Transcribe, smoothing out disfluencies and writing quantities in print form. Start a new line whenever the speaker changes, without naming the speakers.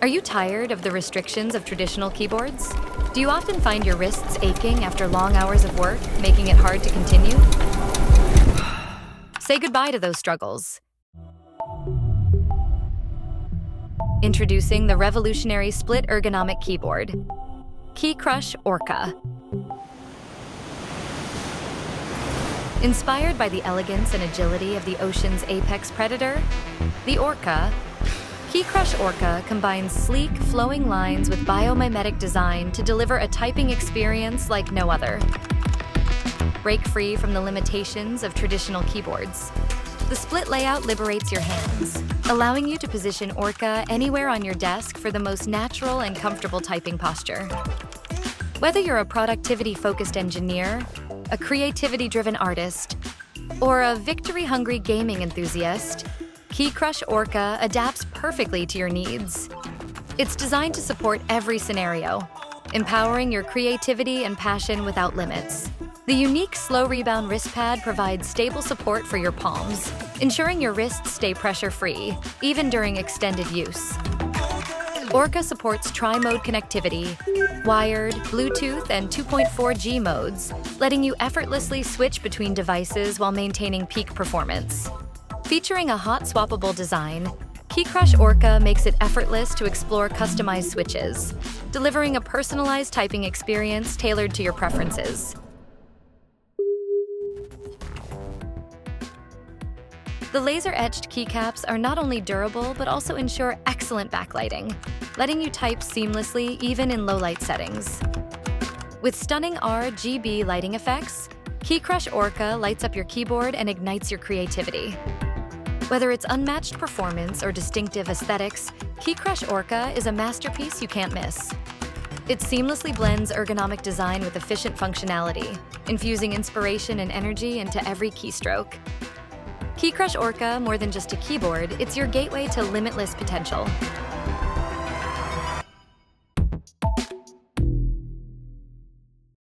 Are you tired of the restrictions of traditional keyboards? Do you often find your wrists aching after long hours of work, making it hard to continue? Say goodbye to those struggles. Introducing the revolutionary split ergonomic keyboard, KeyKrush ORCA. Inspired by the elegance and agility of the ocean's apex predator, the ORCA, KeyKrush ORCA combines sleek, flowing lines with biomimetic design to deliver a typing experience like no other. Break free from the limitations of traditional keyboards. The split layout liberates your hands, allowing you to position ORCA anywhere on your desk for the most natural and comfortable typing posture. Whether you're a productivity-focused engineer, a creativity-driven artist, or a victory-hungry gaming enthusiast, KeyKrush ORCA adapts perfectly to your needs. It's designed to support every scenario, empowering your creativity and passion without limits. The unique slow rebound wrist pad provides stable support for your palms, ensuring your wrists stay pressure-free, even during extended use. ORCA supports tri-mode connectivity, wired, Bluetooth, and 2.4G modes, letting you effortlessly switch between devices while maintaining peak performance. Featuring a hot swappable design, KeyKrush ORCA makes it effortless to explore customized switches, delivering a personalized typing experience tailored to your preferences. The laser-etched keycaps are not only durable but also ensure excellent backlighting, letting you type seamlessly even in low-light settings. With stunning RGB lighting effects, KeyKrush ORCA lights up your keyboard and ignites your creativity. Whether it's unmatched performance or distinctive aesthetics, KeyKrush ORCA is a masterpiece you can't miss. It seamlessly blends ergonomic design with efficient functionality, infusing inspiration and energy into every keystroke. KeyKrush ORCA, more than just a keyboard, it's your gateway to limitless potential.